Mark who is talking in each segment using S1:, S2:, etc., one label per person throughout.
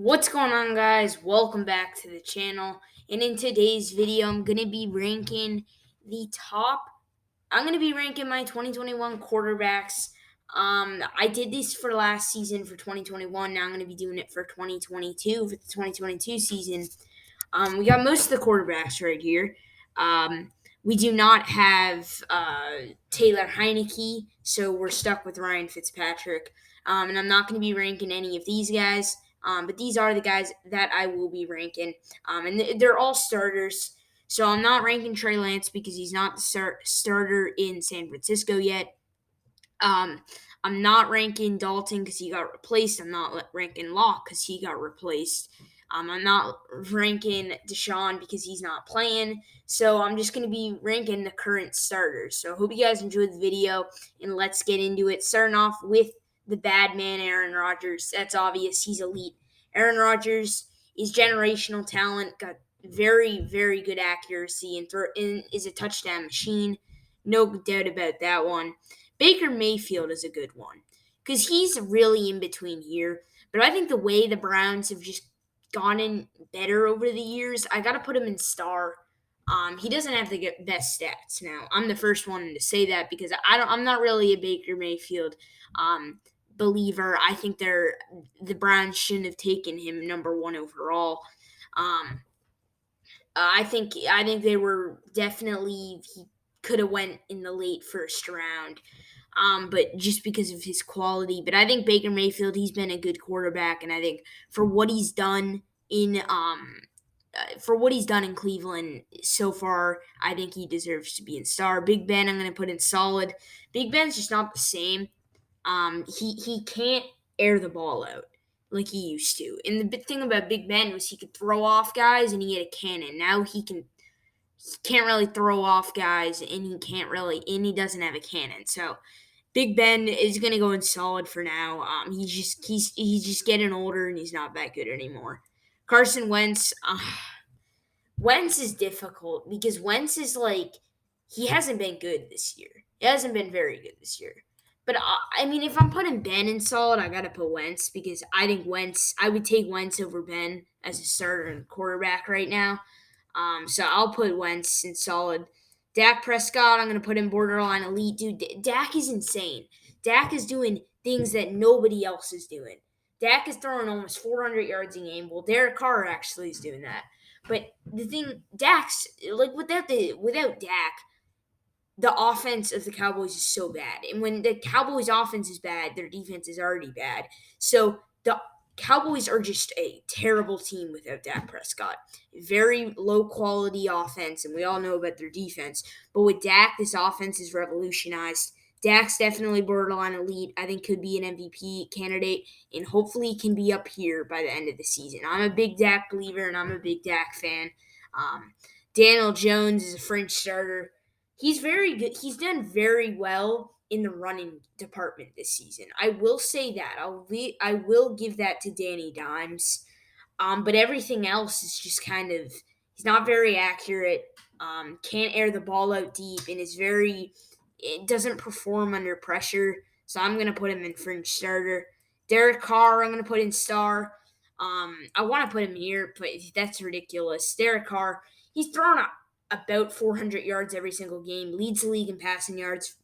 S1: What's going on, guys? Welcome back to the channel. And in today's video, I'm going to be ranking my 2021 quarterbacks. I did this for last season for 2021. Now I'm going to be doing it for 2022 for the 2022 season. We got most of the quarterbacks right here. We do not have Taylor Heineke, so we're stuck with Ryan Fitzpatrick. And I'm not going to be ranking any of these guys. But these are the guys that I will be ranking. And they're all starters. So I'm not ranking Trey Lance because he's not the starter in San Francisco yet. I'm not ranking Dalton because he got replaced. I'm not ranking Locke because he got replaced. I'm not ranking Deshaun because he's not playing. So I'm just going to be ranking the current starters. So I hope you guys enjoyed the video, and let's get into it. Starting off with the bad man, Aaron Rodgers. That's obvious. He's elite. Aaron Rodgers is generational talent, got very, very good accuracy, and is a touchdown machine. No doubt about that one. Baker Mayfield is a good one because he's really in between here. But I think the way the Browns have just gotten better over the years, I got to put him in star. He doesn't have the best stats now. I'm the first one to say that because I'm not really a Baker Mayfield believer. I think the Browns shouldn't have taken him number one overall. I think they were definitely he could have went in the late first round. But just because of his quality. But I think Baker Mayfield, he's been a good quarterback, and I think for what he's done in Cleveland so far, I think he deserves to be in star. Big Ben, I'm going to put in solid. Big Ben's just not the same. He can't air the ball out like he used to. And the big thing about Big Ben was he could throw off guys and he had a cannon. Now he can't really throw off guys, and he doesn't have a cannon. So Big Ben is going to go in solid for now. He's just getting older, and he's not that good anymore. Carson Wentz, Wentz is difficult because Wentz is he hasn't been good this year. He hasn't been very good this year. But I mean, if I'm putting Ben in solid, I gotta put Wentz because I would take Wentz over Ben as a starter and quarterback right now. So I'll put Wentz in solid. Dak Prescott, I'm going to put in borderline elite. Dude, Dak is insane. Dak is doing things that nobody else is doing. Dak is throwing almost 400 yards a game. Well, Derek Carr actually is doing that. But the thing, Dak's, without Dak, the offense of the Cowboys is so bad. And when the Cowboys' offense is bad, their defense is already bad. So the Cowboys are just a terrible team without Dak Prescott. Very low quality offense, and we all know about their defense. But with Dak, this offense is revolutionized. Dak's definitely borderline elite. I think could be an MVP candidate, and hopefully can be up here by the end of the season. I'm a big Dak believer, and I'm a big Dak fan. Daniel Jones is a fringe starter. He's very good. He's done very well in the running department this season. I will say that. I will give that to Danny Dimes. But everything else is just he's not very accurate. Can't air the ball out deep, and it doesn't perform under pressure. So I'm gonna put him in fringe starter. Derek Carr, I'm gonna put in star. I want to put him here, but that's ridiculous. Derek Carr, he's thrown about 400 yards every single game, leads the league in passing yards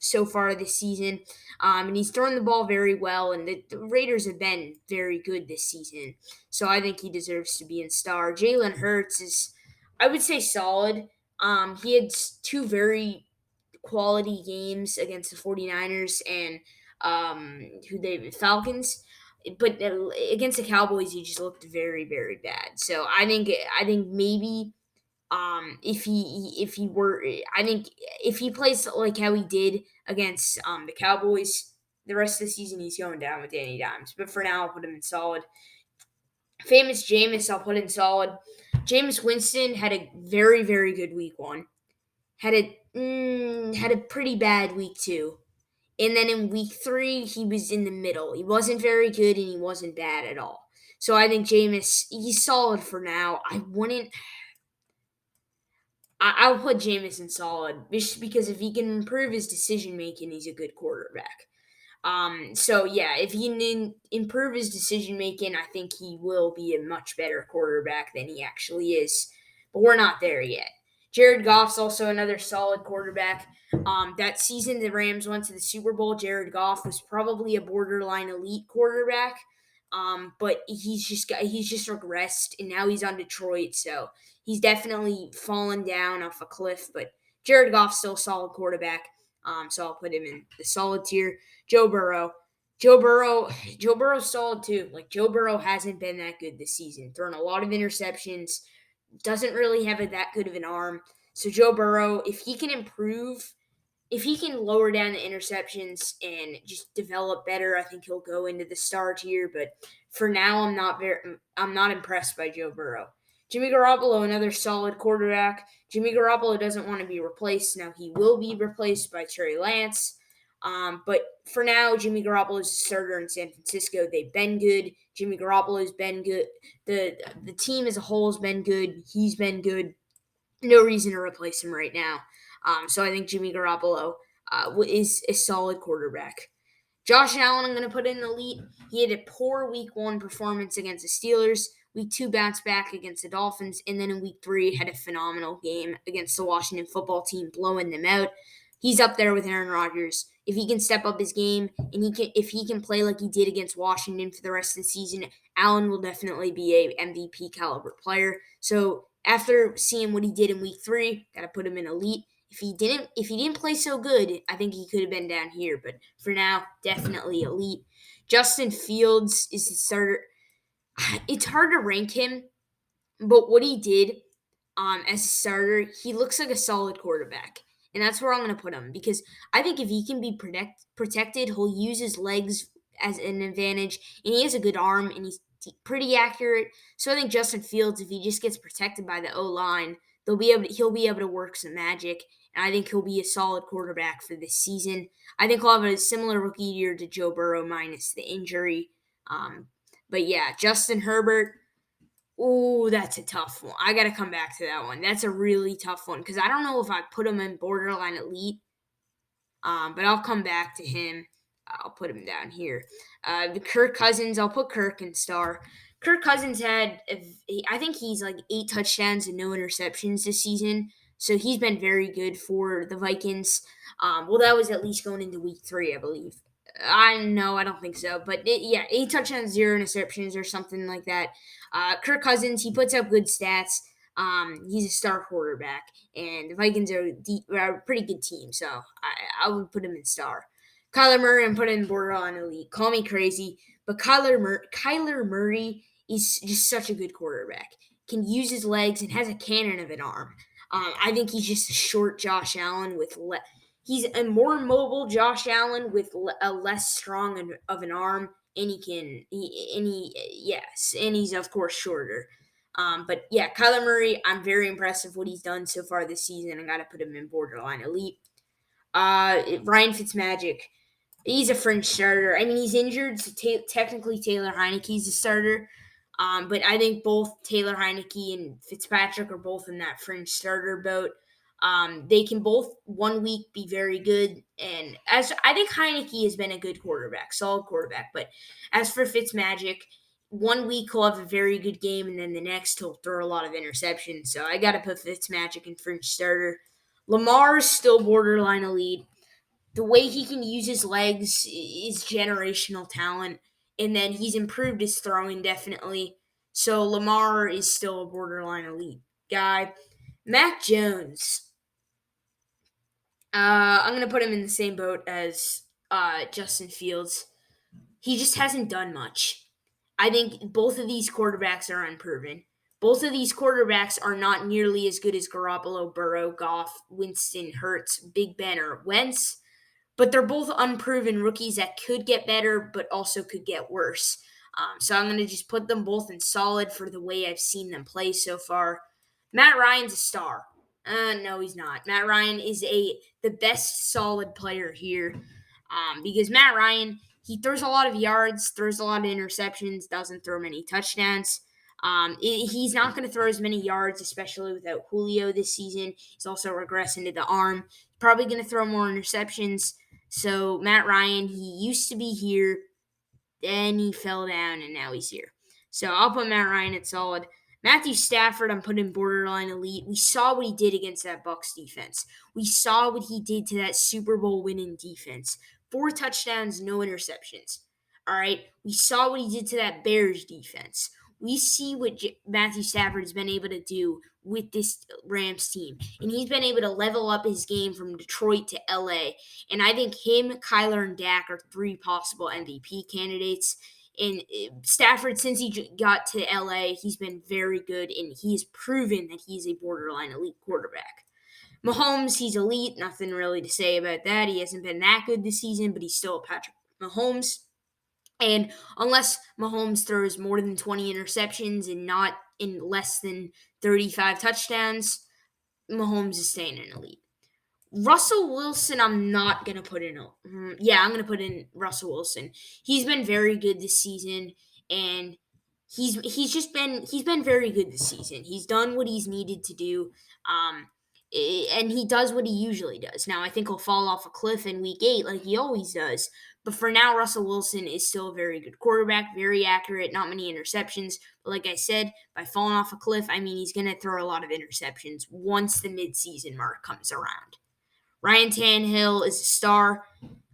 S1: so far this season, and he's thrown the ball very well, and the Raiders have been very good this season, so I think he deserves to be in star. Jalen Hurts is, I would say, solid. He had two very quality games against the 49ers and Falcons, but against the Cowboys, he just looked very, very bad. So I think maybe if he plays like how he did against the Cowboys the rest of the season, he's going down with Danny Dimes. But for now, I'll put him in solid. Famous Jameis, I'll put in solid. Jameis Winston had a very, very good week one. Had a pretty bad week two. And then in week three, he was in the middle. He wasn't very good and he wasn't bad at all. So I think Jameis, he's solid for now. I'll put Jameis in solid just because if he can improve his decision making, he's a good quarterback. So yeah, if he can improve his decision making, I think he will be a much better quarterback than he actually is. But we're not there yet. Jared Goff's also another solid quarterback. That season the Rams went to the Super Bowl, Jared Goff was probably a borderline elite quarterback. But he's just regressed, and now he's on Detroit, so he's definitely fallen down off a cliff. But Jared Goff's still a solid quarterback. So I'll put him in the solid tier. Joe Burrow. Joe Burrow's solid too. Like Joe Burrow hasn't been that good this season. Thrown a lot of interceptions. Doesn't really have that good of an arm. So Joe Burrow, if he can improve, if he can lower down the interceptions and just develop better, I think he'll go into the star tier. But for now, I'm not impressed by Joe Burrow. Jimmy Garoppolo, another solid quarterback. Jimmy Garoppolo doesn't want to be replaced. Now he will be replaced by Trey Lance. But for now, Jimmy Garoppolo is a starter in San Francisco. They've been good. Jimmy Garoppolo's been good. The team as a whole has been good. He's been good. No reason to replace him right now. So I think Jimmy Garoppolo is a solid quarterback. Josh Allen, I'm going to put in elite. He had a poor week 1 performance against the Steelers. Week 2 bounced back against the Dolphins, and then in week 3 had a phenomenal game against the Washington football team, blowing them out. He's up there with Aaron Rodgers. If he can step up his game and if he can play like he did against Washington for the rest of the season, Allen will definitely be a MVP caliber player. So after seeing what he did in week 3, got to put him in elite. If he didn't play so good, I think he could have been down here. But for now, definitely elite. Justin Fields is the starter. It's hard to rank him, but what he did as a starter, he looks like a solid quarterback. And that's where I'm going to put him because I think if he can be protected, he'll use his legs as an advantage. And he has a good arm and he's pretty accurate. So I think Justin Fields, if he just gets protected by the O-line, he'll be able to work some magic. And I think he'll be a solid quarterback for this season. I think he'll have a similar rookie year to Joe Burrow minus the injury. But yeah, Justin Herbert. Ooh, that's a tough one. I got to come back to that one. That's a really tough one because I don't know if I put him in borderline elite, but I'll come back to him. I'll put him down here. The Kirk Cousins, I'll put Kirk in star. Kirk Cousins I think he's like 8 touchdowns and no interceptions this season. So he's been very good for the Vikings. Well, that was at least going into week 3, I believe. I don't think so. But 8 touchdowns, 0 interceptions or something like that. Kirk Cousins, he puts up good stats. He's a star quarterback, and the Vikings are a pretty good team, so I would put him in star. Kyler Murray, I'm putting in borderline elite. Call me crazy, but Kyler Murray is just such a good quarterback. Can use his legs and has a cannon of an arm. I think he's just a short Josh Allen he's a more mobile Josh Allen with a less strong of an arm, and he's of course shorter. But yeah, Kyler Murray, I'm very impressed with what he's done so far this season. I got to put him in borderline elite. Ryan Fitzmagic, he's a fringe starter. I mean, he's injured, so technically Taylor Heineke's a starter. But I think both Taylor Heineke and Fitzpatrick are both in that fringe starter boat. They can both 1 week be very good, and as I think Heineke has been a good quarterback, solid quarterback. But as for Fitzmagic, 1 week he'll have a very good game, and then the next he'll throw a lot of interceptions. So I got to put Fitzmagic in fringe starter. Lamar's still borderline elite. The way he can use his legs is generational talent, and then he's improved his throwing definitely. So Lamar is still a borderline elite guy. Mac Jones. I'm going to put him in the same boat as Justin Fields. He just hasn't done much. I think both of these quarterbacks are unproven. Both of these quarterbacks are not nearly as good as Garoppolo, Burrow, Goff, Winston, Hurts, Big Ben, or Wentz, but they're both unproven rookies that could get better, but also could get worse. So I'm going to just put them both in solid for the way I've seen them play so far. Matt Ryan's a star. No, he's not. Matt Ryan is the best solid player here because Matt Ryan, he throws a lot of yards, throws a lot of interceptions, doesn't throw many touchdowns. He's not going to throw as many yards, especially without Julio this season. He's also regressing to the arm. Probably going to throw more interceptions. So Matt Ryan, he used to be here, then he fell down, and now he's here. So I'll put Matt Ryan at solid. Matthew Stafford, I'm putting borderline elite. We saw what he did against that Bucs defense. We saw what he did to that Super Bowl winning defense. 4 touchdowns, no interceptions. All right. We saw what he did to that Bears defense. We see what Matthew Stafford has been able to do with this Rams team. And he's been able to level up his game from Detroit to LA. And I think him, Kyler, and Dak are 3 possible MVP candidates. And Stafford, since he got to LA, he's been very good, and he's proven that he's a borderline elite quarterback. Mahomes, he's elite. Nothing really to say about that. He hasn't been that good this season, but he's still Patrick Mahomes. And unless Mahomes throws more than 20 interceptions and not in less than 35 touchdowns, Mahomes is staying in elite. Russell Wilson, I'm not gonna put in. I'm gonna put in Russell Wilson. He's been very good this season, and he's been very good this season. He's done what he's needed to do, and he does what he usually does. Now I think he'll fall off a cliff in Week 8 like he always does. But for now, Russell Wilson is still a very good quarterback, very accurate, not many interceptions. But like I said, by falling off a cliff, I mean he's gonna throw a lot of interceptions once the midseason mark comes around. Ryan Tannehill is a star.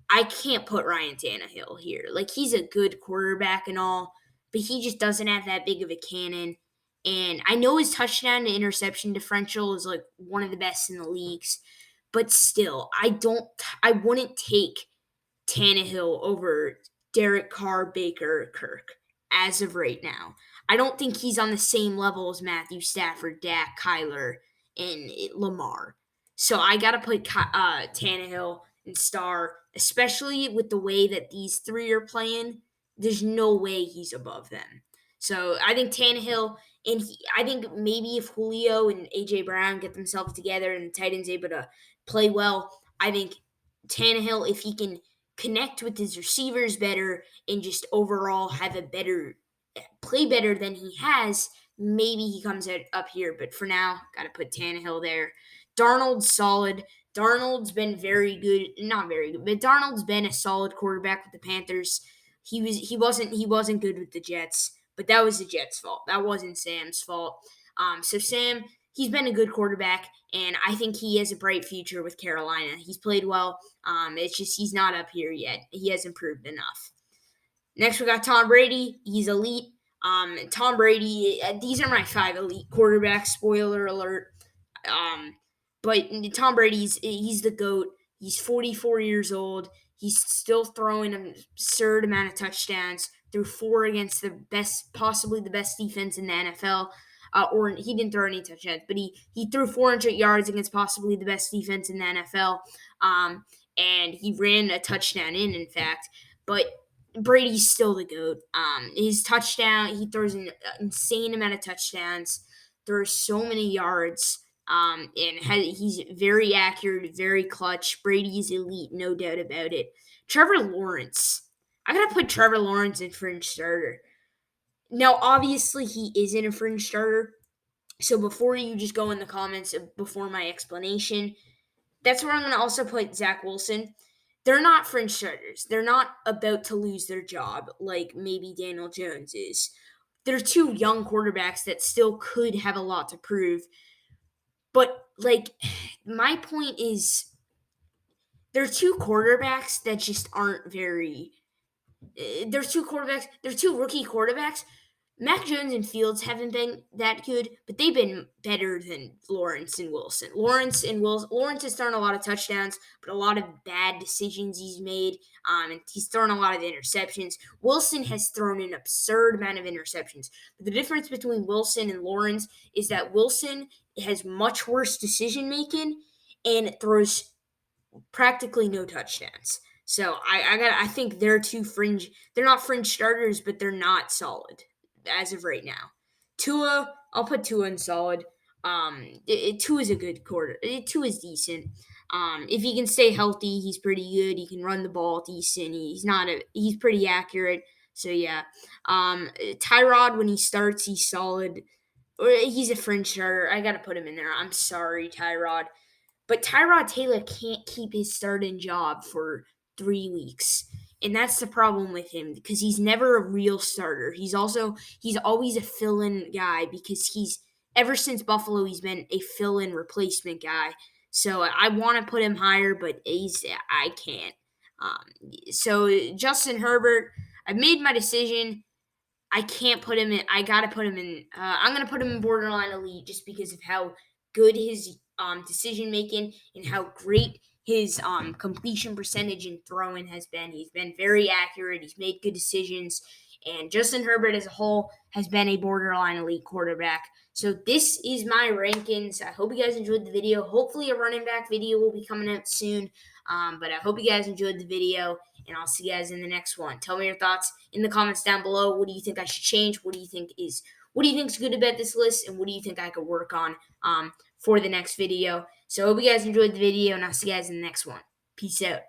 S1: I can't put Ryan Tannehill here. Like, he's a good quarterback and all, but he just doesn't have that big of a cannon. And I know his touchdown to interception differential is like one of the best in the leagues, but still, I wouldn't take Tannehill over Derek Carr, Baker, Kirk as of right now. I don't think he's on the same level as Matthew Stafford, Dak, Kyler, and Lamar. So I got to put Tannehill and Starr, especially with the way that these 3 are playing. There's no way he's above them. So I think Tannehill, and I think maybe if Julio and A.J. Brown get themselves together and the Titans able to play well, I think Tannehill, if he can connect with his receivers better and just overall have a better play better than he has, maybe he comes up here. But for now, got to put Tannehill there. Darnold's solid. Darnold's been very good, not very good, but Darnold's been a solid quarterback with the Panthers. He wasn't good with the Jets, but that was the Jets' fault. That wasn't Sam's fault. So Sam, he's been a good quarterback, and I think he has a bright future with Carolina. He's played well. It's just he's not up here yet. He hasn't proved enough. Next, we got Tom Brady. He's elite. Tom Brady, these are my 5 elite quarterbacks. Spoiler alert. But Tom he's the GOAT. He's 44 years old. He's still throwing an absurd amount of touchdowns. Threw 4 against possibly the best defense in the NFL. Or he didn't throw any touchdowns, but he threw 400 yards against possibly the best defense in the NFL. And he ran a touchdown in fact. But Brady's still the GOAT. His touchdown, he throws an insane amount of touchdowns, throws so many yards, and he's very accurate, very clutch. Brady's elite, no doubt about it. Trevor Lawrence. I gotta put Trevor Lawrence in fringe starter. Now, obviously, he isn't a fringe starter. So before you just go in the comments, before my explanation, that's where I'm going to also put Zach Wilson. They're not fringe starters. They're not about to lose their job like maybe Daniel Jones is. They're 2 young quarterbacks that still could have a lot to prove. But, like, my point is they're 2 quarterbacks that just aren't very. There's 2 quarterbacks. There's 2 rookie quarterbacks. Mac Jones and Fields haven't been that good, but they've been better than Lawrence and Wilson. Lawrence has thrown a lot of touchdowns, but a lot of bad decisions he's made. And he's thrown a lot of interceptions. Wilson has thrown an absurd amount of interceptions. But the difference between Wilson and Lawrence is that Wilson has much worse decision making and throws practically no touchdowns. So I think they're fringe. They're not fringe starters, but they're not solid as of right now. Tua, I'll put Tua in solid. Tua is a good quarter. Tua is decent. If he can stay healthy, he's pretty good. He can run the ball decent. He's pretty accurate. So yeah. Tyrod, when he starts, he's solid. He's a fringe starter. I gotta put him in there. I'm sorry, Tyrod. But Tyrod Taylor can't keep his starting job for 3 weeks. And that's the problem with him because he's never a real starter. He's always a fill-in guy because he's ever since Buffalo he's been a fill-in replacement guy. So I want to put him higher, but I can't. So Justin Herbert, I've made my decision. I can't put him in. I gotta put him in. I'm gonna put him in borderline elite just because of how good his decision making and how great his completion percentage and throwing has been. He's been very accurate. He's made good decisions, and Justin Herbert as a whole has been a borderline elite quarterback. So this is my rankings. I hope you guys enjoyed the video. Hopefully, a running back video will be coming out soon. But I hope you guys enjoyed the video, and I'll see you guys in the next one. Tell me your thoughts in the comments down below. What do you think I should change? What do you think is good about this list, and what do you think I could work on for the next video? So I hope you guys enjoyed the video, and I'll see you guys in the next one. Peace out.